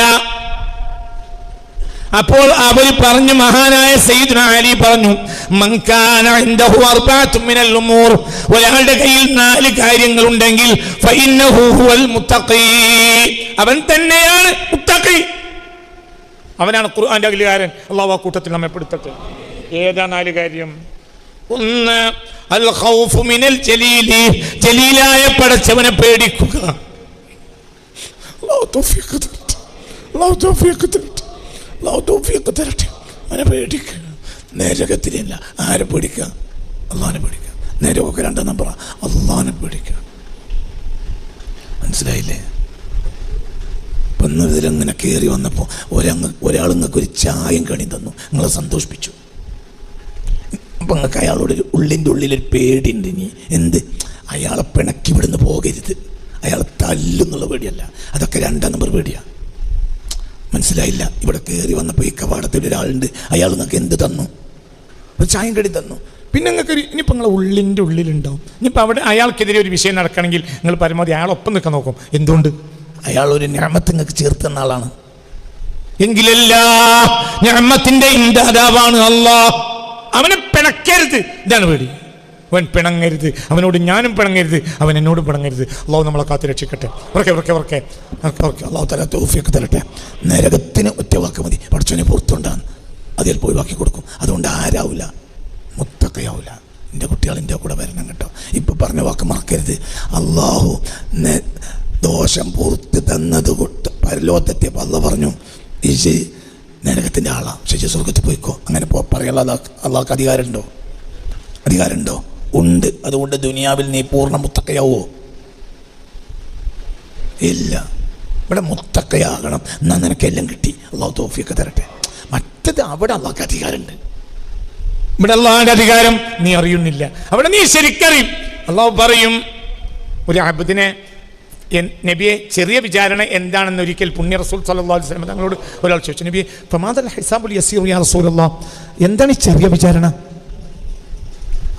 അപ്പോൾ അവർ പറഞ്ഞു, മഹാനായ സയ്യിദുനാ അലി പറഞ്ഞു, മൻ കാന ഇൻദഹു അർബഅതു മിനൽ ഉമൂർ, ഒരാളുടെ കയ്യിൽ 4 കാര്യങ്ങൾ ഉണ്ടെങ്കിൽ ഫഇന്നഹു ഹുവൽ മുത്തഖി, അവൻ തന്നെയാണ് മുത്തഖി, അവനാണ് ഖുർആന്റെ അഖിലുകാരൻ. അല്ലാഹു ആ കൂട്ടത്തിൽ നമ്മെ പെടുത്തട്ടെ. ഏതാ 4 കാര്യം? ഒന്ന്, അൽ ഖൗഫു മിനൽ ജലീലി, ജലീലായ പടച്ചവനെ പേടിക്കുക. അല്ലാഹു തൗഫീഖ് തരട്ടെ. അല്ലാഹു തൗഫീഖ് തരട്ടെ. അവനെ പേടിക്കുക. നരകത്തിലല്ല. ആരെ പേടിക്കുക? അള്ളാഹിനെ പേടിക്കുക. നരകമൊക്കെ 2 നമ്പറാ. അള്ളാഹിനെ പേടിക്കുക. മനസ്സിലായില്ലേ? ഇപ്പം ഇതിലങ്ങനെ കയറി വന്നപ്പോൾ ഒരാൾ നിങ്ങൾക്ക് ഒരു ചായം കണി തന്നു, നിങ്ങളെ സന്തോഷിപ്പിച്ചു. അപ്പം നിങ്ങൾക്ക് അയാളോട് ഉള്ളിൻ്റെ ഉള്ളിലൊരു പേടിയുണ്ട്. ഇനി എന്ത്? അയാളെ പിണക്കി വിടുന്ന് പോകരുത്, അയാളെ തല്ലുന്നുള്ള പേടിയല്ല, അതൊക്കെ 2 നമ്പർ പേടിയാണ്. മനസ്സിലായില്ല? ഇവിടെ കയറി വന്നപ്പോൾ ഈ കവാടത്തിൽ ഒരാളുണ്ട്, അയാൾ നിങ്ങൾക്ക് എന്ത് തന്നു? ഒരു ചായം കടി തന്നു. പിന്നെ നിങ്ങൾക്ക് ഇനിയിപ്പോൾ നിങ്ങളെ ഉള്ളിൻ്റെ ഉള്ളിലുണ്ടാവും. ഇനിയിപ്പോൾ അവിടെ അയാൾക്കെതിരെ ഒരു വിഷയം നടക്കണമെങ്കിൽ നിങ്ങൾ പരമാവധി അയാളൊപ്പം നിൽക്കാൻ നോക്കും. എന്തുകൊണ്ട്? അയാൾ ഒരു നിഅമത്ത് നിങ്ങൾക്ക് ചേർത്ത് തന്ന ആളാണ്. എങ്കിലല്ല നിഅമത്തിന്റെ ഇംദാദാവാണ് അല്ലാഹ്. അവനെ പിണക്കരുത്, ഇതാണ് പേടി. അവൻ പിണങ്ങരുത്, അവനോട് ഞാനും പിണങ്ങരുത്, അവൻ എന്നോടും പിണങ്ങരുത്. അള്ളാഹു നമ്മളെ കാത്ത് രക്ഷിക്കട്ടെ. അള്ളാഹു തആല തൗഫീഖ് തരട്ടെ. നരകത്തിന് ഒറ്റ വാക്ക് മതി, പടച്ചോനെ പുറത്തുണ്ടാകും, അതിൽ പോയി വാക്കി കൊടുക്കും. അതുകൊണ്ട് ആരാവില്ല? മുത്തഖിയാവില്ല. എൻ്റെ കുട്ടികൾ എൻ്റെ കൂടെ വരണം കേട്ടോ. ഇപ്പം പറഞ്ഞ വാക്ക് മറക്കരുത്. അള്ളാഹു ദോഷം പുറത്ത് തന്നത് കൊണ്ട് പരലോകത്തെത്തിയപ്പോൾ അള്ളാഹ് പറഞ്ഞു ഇജ് നരകത്തിൻ്റെ ആളാണ്, പക്ഷേ സ്വർഗത്തിൽ പോയിക്കോ. അങ്ങനെ പറയാനുള്ള അള്ളാഹ്ക്ക് അധികാരമുണ്ടോ? ഉണ്ട്. അതുകൊണ്ട് ദുനിയാവിൽ നീ പൂർണ്ണ മുത്തക്കയാവോ? ഇല്ല. ഇവിടെ മുത്തക്കയാകണം, എന്നാൽ നിനക്കെല്ലാം കിട്ടി. അള്ളാഹു തൗഫീഖ് തരട്ടെ. മറ്റത് അവിടെ അള്ളാഹ്ക്ക് അധികാരമുണ്ട്. ഇവിടെ അള്ളാഹിന്റെ അധികാരം നീ അറിയുന്നില്ല, അവിടെ നീ ശരിക്കറിയും. അള്ളാഹു പറയും, ഒരു അബ്ദിനെ നബിയെ ചെറിയ വിചാരണ എന്താണെന്ന് ഒരിക്കൽ പുണ്യ റസൂൽ സല്ലല്ലാഹു അലൈഹി വസല്ലം തങ്ങളോട് ഒരാൾ ചോദിച്ചു, നബിയെ ഫമാദൽ ഹിസാബുൽ യസീർ യാ റസൂലല്ലാഹ്, എന്താണ് ഈ ചെറിയ വിചാരണ?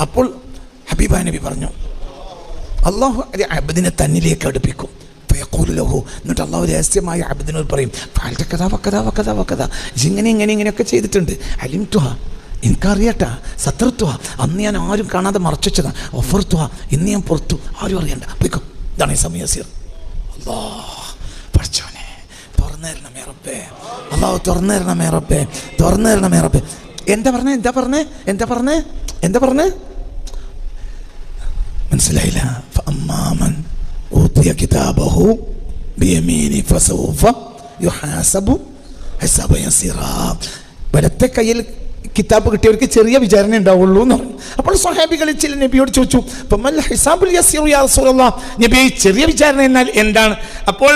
അപ്പോൾ ഹബീബായ നബി പറഞ്ഞു, അള്ളാഹു അബ്ദിനെ തന്നിലേക്ക് അടുപ്പിക്കും. ലഹു, എന്നിട്ട് അള്ളാഹു രഹസ്യമായ അബ്ദിനോട് പറയും, ഇങ്ങനെയൊക്കെ ചെയ്തിട്ടുണ്ട്. അലിംതുഹ, എനിക്കറിയട്ടാ. സത്രത്തുഹ, അന്ന് ഞാൻ ആരും കാണാതെ മറച്ചു വെച്ചതാ. ഒഫർത്തുഹ, ഇന്ന് ഞാൻ പുറത്തു, ആരും അറിയണ്ട. പോയിക്കോ. ഇതാണ് ഈ സമയസീർ. അല്ലാഹ് പഠിച്ചോനെ തുറന്നു തരണമേ റബ്ബേ. അള്ളാഹു തുറന്നു തരണമേ റബ്ബേ, തുറന്നു തരണമേ റബ്ബേ. എന്താ പറഞ്ഞേ മനസ്സിലായില്ല. ഫഅമ്മാമൻ ഊതിയ കിതാബഹു ബിയമീനി ഫസൗഫ യുഹാസബു ഹിസാബൻ യസീറാ. വലത്തെ കയ്യിൽ കിതാബ് കിട്ടിയവർക്ക് ചെറിയ വിചാരണ ഉണ്ടാവുള്ളൂ എന്ന് പറഞ്ഞു. അപ്പോൾ സ്വഹാബികളിൽ ചില നബിയോട് ചോദിച്ചു, ഹിസാബുൽ യസീർ യാ റസൂലല്ലാഹ്, നബി ചെറിയ വിചാരണ എന്നാൽ എന്താണ്? അപ്പോൾ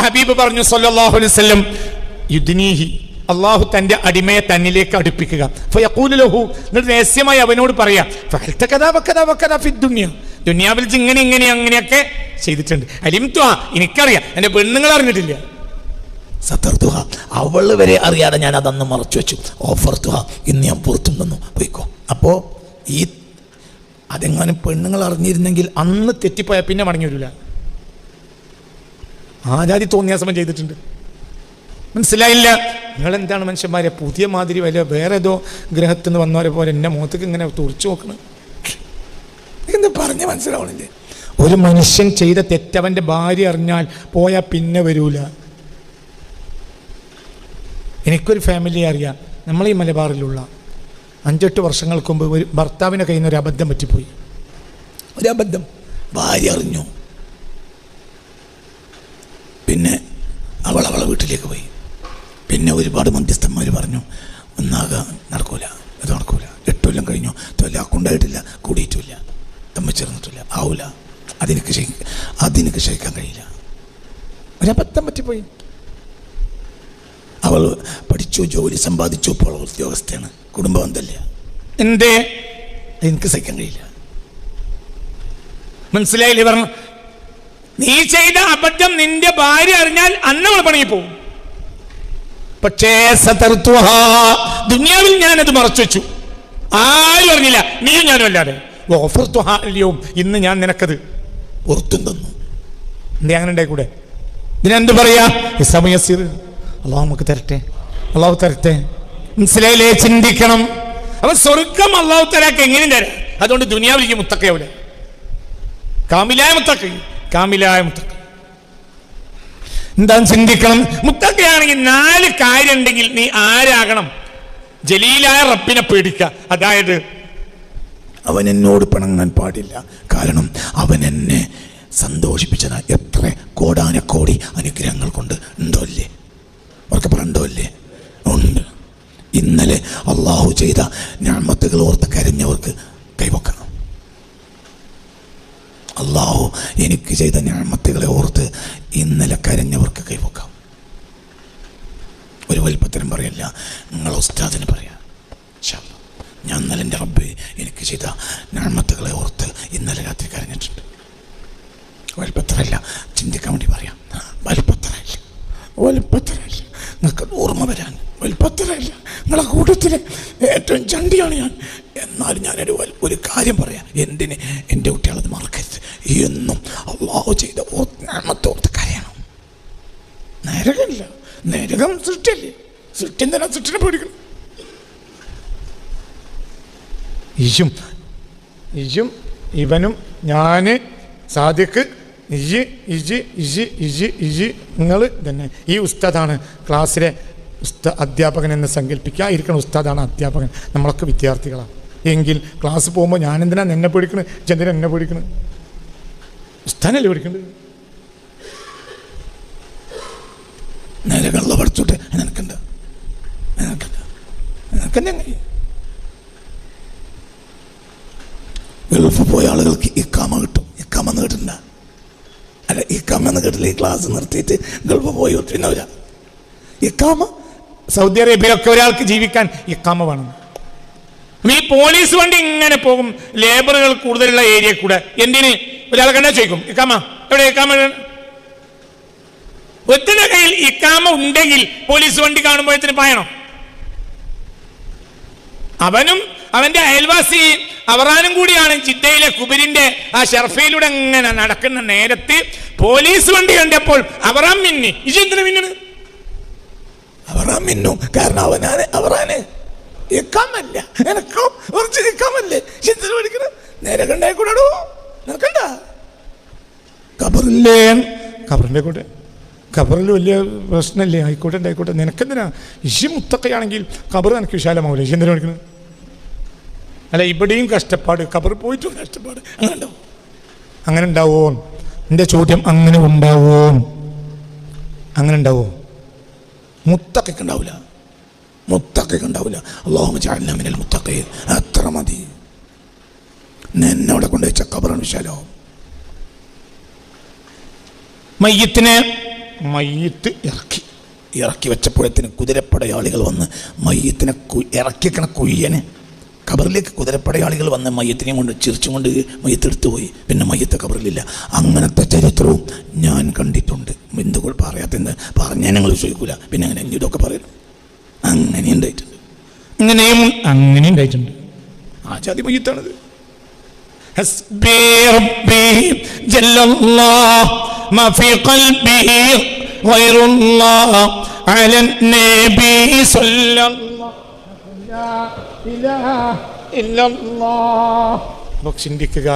ഹബീബ് പറഞ്ഞു സല്ലല്ലാഹു അലൈഹി വസല്ലം, യുദ്നീഹി, അള്ളാഹു തൻ്റെ അടിമയെ തന്നിലേക്ക് അടുപ്പിക്കുക. ഫയഖൂലു ലഹു, എന്നിട്ട് രഹസ്യമായി അവനോട് പറയാം, ഫഅൽത കദാ വകദാ വകദാ ഫി ദുനിയ, ദുനിയാവിൽ ഇങ്ങനെ അങ്ങനെയൊക്കെ ചെയ്തിട്ടുണ്ട്. അലിംതുഹ, എനിക്കറിയാം, എൻ്റെ പെണ്ണുങ്ങൾ അറിഞ്ഞിട്ടില്ല. സത്തർത്തുഹ, അവള് വരെ അറിയാതെ ഞാൻ അതന്ന് മറച്ചു വെച്ചു. ഓഫർത്തുഹ, ഇന്ന് ഞാൻ പുറത്തും തന്നു, പോയിക്കോ. അപ്പോൾ ഈ അതെങ്ങാനും പെണ്ണുങ്ങൾ അറിഞ്ഞിരുന്നെങ്കിൽ അന്ന് തെറ്റിപ്പോയാൽ പിന്നെ മടങ്ങി വരില്ല. ആജാതി തോന്നിയാസമം ചെയ്തിട്ടുണ്ട്. മനസ്സിലായില്ല? നിങ്ങളെന്താണ് മനുഷ്യന്മാരെ പുതിയ മാതിരി വല്ല വേറെ ഏതോ ഗ്രഹത്തിൽ നിന്ന് വന്നവരെ പോലെ എൻ്റെ മുഖത്തേക്ക് ഇങ്ങനെ തുറച്ചു നോക്കണം? എന്താ പറഞ്ഞ് മനസ്സിലാവണില്ലേ? ഒരു മനുഷ്യൻ ചെയ്ത തെറ്റവൻ്റെ ഭാര്യ അറിഞ്ഞാൽ പോയാൽ പിന്നെ വരൂല. എനിക്കൊരു ഫാമിലി അറിയാം, നമ്മൾ ഈ മലബാറിലുള്ള 5-8 വർഷങ്ങൾക്ക് മുമ്പ് ഒരു ഭർത്താവിൻ്റെ കയ്യിൽ നിന്ന് ഒരു അബദ്ധം പറ്റിപ്പോയി. ഒരു അബദ്ധം ഭാര്യ അറിഞ്ഞു. പിന്നെ അവളെ വീട്ടിലേക്ക് പോയി. പിന്നെ ഒരുപാട് മധ്യസ്ഥന്മാർ പറഞ്ഞു, ഒന്നാകാൻ നടക്കൂല, അത് നടക്കൂല. 8 കൊല്ലം കഴിഞ്ഞു, തൊല്ലാക്കുണ്ടായിട്ടില്ല, കൂടിയിട്ടില്ല, തമ്മിൽ ചേർന്നിട്ടില്ല, ആവൂല, അതിനൊക്കെ ക്ഷയിക്കാൻ കഴിയില്ല. ഒരബദ്ധം പറ്റിപ്പോയി. അവൾ പഠിച്ചു, ജോലി സമ്പാദിച്ചു, ഇപ്പോൾ ഉദ്യോഗസ്ഥയാണ്, കുടുംബം എന്തല്ല. എന്തേ? എനിക്ക് സഹിക്കാൻ കഴിയില്ല. മനസ്സിലായില്ലേ? പറഞ്ഞു, നീ ചെയ്ത അബദ്ധം നിന്റെ ഭാര്യ അറിഞ്ഞാൽ അന്നവൾ പണിയിപ്പോവും. പക്ഷേ ദുനിയാവിൽ ഞാനത് മറച്ചു വെച്ചു, ആരും അറിഞ്ഞില്ല, നീയും ഞാനും അല്ലാതെ. ഇന്ന് ഞാൻ നിനക്കത് പുറത്തും തന്നു. എന്തേ അങ്ങനെ ഉണ്ടായിക്കൂടെ? ഇതിനെന്ത് പറയാ? സമയസീർ. അള്ളാഹു നമുക്ക് തരട്ടെ, അള്ളാഹു തരട്ടെ. മനസ്സിലായില്ലേ? ചിന്തിക്കണം. അപ്പൊ സ്വർഗം അള്ളാഹു തരാക്ക് എങ്ങനെയും തരാം. അതുകൊണ്ട് ദുനിയാവിലേക്ക് മുത്തക്കയാവൂല. കാമിലായ മുത്തക്ക. എന്താ ചിന്തിക്കണം? മുത്തക്കയാണെങ്കിൽ 4 കാര്യം ഉണ്ടെങ്കിൽ നീ ആരാകണം? ജലീലായ റബ്ബിനെ പേടിക്കുക. അതായത് അവൻ എന്നോട് പിണങ്ങാൻ പാടില്ല, കാരണം അവൻ എന്നെ സന്തോഷിപ്പിച്ചത് എത്ര കോടാനക്കോടി അനുഗ്രഹങ്ങൾ കൊണ്ട്. ഉണ്ടോ അല്ലേ? അവർക്ക് പറയണ്ടോ അല്ലേ? ഉണ്ട്. ഇന്നലെ അള്ളാഹു ചെയ്ത നിഅമത്തുകൾ ഓർത്ത് കരഞ്ഞവർക്ക് കൈവക്കണം. അള്ളാഹു എനിക്ക് ചെയ്ത നിഅമത്തുകളെ ഓർത്ത് ഇന്നലെ കരഞ്ഞവർക്ക് കൈവക്കാം. ഒരു വലിപ്പത്തിനും പറയല്ല, നിങ്ങൾ ഉസ്താദിന് പറയാം, ഞാൻ ഇന്നലെ എൻ്റെ റബ്ബ് എനിക്ക് ചെയ്ത നിഅമത്തുകളെ ഓർത്ത് ഇന്നലെ രാത്രി കരഞ്ഞിട്ടുണ്ട്. വലിപ്പത്തിനല്ല, ചിന്തിക്കാൻ വേണ്ടി പറയാം. വലിപ്പത്തിനല്ല, നിങ്ങൾക്ക് ഓർമ്മ വരാൻ വലിപ്പത്തിനല്ല. നിങ്ങളെ കൂട്ടത്തിലെ ഏറ്റവും ചണ്ടിയാണ് ഞാൻ. എന്നാലും ഞാനൊരു കാര്യം പറയാം. എന്തിന്? എൻ്റെ കുട്ടികളത് മറക്കരുത്. എന്നും അള്ളാഹു ചെയ്ത നിഅമത്തോർത്ത് കരയണം. നരകമില്ല, നരകം സൃഷ്ടിയല്ലേ. സൃഷ്ടി തന്നെ സൃഷ്ടിനെ പേടിക്കണം. ഇജും ഇവനും ഞാൻ സാദിഖ് നിങ്ങൾ തന്നെ. ഈ ഉസ്താദാണ് ക്ലാസ്സിലെ അധ്യാപകൻ എന്ന് സങ്കല്പിക്കുക. ഇരിക്കുന്ന ഉസ്താദാണ് അധ്യാപകൻ, നമ്മളൊക്കെ വിദ്യാർത്ഥികളാണ്. എങ്കിൽ ക്ലാസ് പോകുമ്പോൾ ഞാൻ എന്തിനാ എന്നെ പേടിക്കണ്, എന്തിനാ എന്നെ പേടിക്കണ്? ഉസ്താനല്ലേ പേടിക്കണ്ട്? നേരെ കള്ള പഠിച്ചോട്ടെ, നിനക്കണ്ട ഗൾഫ് പോയ ആളുകൾക്ക് ഇക്കാമ കിട്ടും. ഇക്കാമ കേട്ടിട്ടുണ്ട? അല്ല, ഇക്കാമ എന്ന് കേട്ടില്ല. ഈ ക്ലാസ് നിർത്തിയിട്ട് ഗൾഫ് പോയി ഒത്തിരിന്നവരാ. ഇക്കാമ സൗദി അറേബ്യയിലൊക്കെ ഒരാൾക്ക് ജീവിക്കാൻ ഇക്കാമ വേണം. ഈ പോലീസ് വണ്ടി ഇങ്ങനെ പോകും ലേബറുകൾ കൂടുതലുള്ള ഏരിയ കൂടെ. എന്തിന്? ഒരാളെ കണ്ടാ ചോദിക്കും ഇക്കാമ എവിടെ? ഇക്കാമ ഒത്തിരി കയ്യിൽ ഇക്കാമ ഉണ്ടെങ്കിൽ പോലീസ് വണ്ടി കാണുമ്പോഴത്തിന് പായണം. അവനും അവന്റെ അയൽവാസി അവറാനും കൂടിയാണ് ജിദ്ദയിലെ കുബരിന്റെ ആ ഷർഫയിലൂടെ അങ്ങനെ നടക്കുന്ന നേരത്ത് പോലീസ് വണ്ടി കണ്ടപ്പോൾ അവറാൻ മിന്നി. ഇജെന്തിനാ മിന്നണ്? അവറാൻ മിന്നു കാരണം അവറാന് ഇക്കാമല്ല, എനക്കോ കുറച്ച് ഇക്കാമല്ലേ. എന്തിനു പഠിക്കണ? നേരെ കണ്ടായിക്കൂടോ, നിനക്കണ്ട? ഖബറില്ലേ? ഖബറിന്റെ കൂടെ ഖബറിൽ വലിയ പ്രശ്നമല്ലേ? ആയിക്കോട്ടെ ഉണ്ടായിക്കോട്ടെ, നിനക്കെന്തിനാ? ഇഷി മുത്തക്കയാണെങ്കിൽ ഖബർ നിനക്ക് വിശാലമാവില്ല. ഇഷി എന്തിനാ പഠിക്കുന്നത്? അല്ല, ഇവിടെയും കഷ്ടപ്പാട്, ഖബർ പോയിട്ടും കഷ്ടപ്പാട്. അങ്ങനെ ഉണ്ടാവോ? എൻ്റെ ചോദ്യം, അങ്ങനെ ഉണ്ടാവോ? അങ്ങനെ ഉണ്ടാവോ? മുത്തക്കൊക്കെ ഉണ്ടാവില്ല, മുത്തക്കൊക്കെ ഉണ്ടാവില്ല. അല്ലാഹുമ്മ ജഅൽനാ മിനൽ മുത്തഖീൻ. അത്ര മതി. എന്നെ അവിടെ കൊണ്ടുവച്ച ഖബറാണ് വിശാലമാവും. മയ്യത്ത് ഇറക്കി വെച്ചപ്പോഴത്തിന് കുതിരപ്പടയാളികൾ വന്ന് മയ്യത്തിനെ ഇറക്കിക്കണ കുയ്യനെ ഖബറിലേക്ക് കുതിരപ്പടയാളികൾ വന്ന് മയ്യത്തിനെയും കൊണ്ട് ചിരിച്ചും കൊണ്ട് മയ്യത്തെടുത്തു പോയി. പിന്നെ മയ്യത്ത് ഖബറിലില്ല. അങ്ങനത്തെ ചരിത്രവും ഞാൻ കണ്ടിട്ടുണ്ട്. എന്തുകൾ പറയാത്തെന്ന് പറഞ്ഞാൽ ഞങ്ങൾ ചോദിക്കൂല. പിന്നെ അങ്ങനെ ഇതൊക്കെ പറയണം. അങ്ങനെ ഉണ്ടായിട്ടുണ്ട്, അങ്ങനെ ഉണ്ടായിട്ടുണ്ട്. ആ ജാതി മയ്യത്താണത്. ഹസ്ബി റബ്ബി ജല്ലല്ലാഹ് മാ ഫീ ഖൽബി ഗൈറുല്ലാഹ് അലൻ നബി സല്ലല്ലാഹു ലാ ഇലാഹ ഇല്ലല്ലാഹ്. ചിന്തിക്കുക.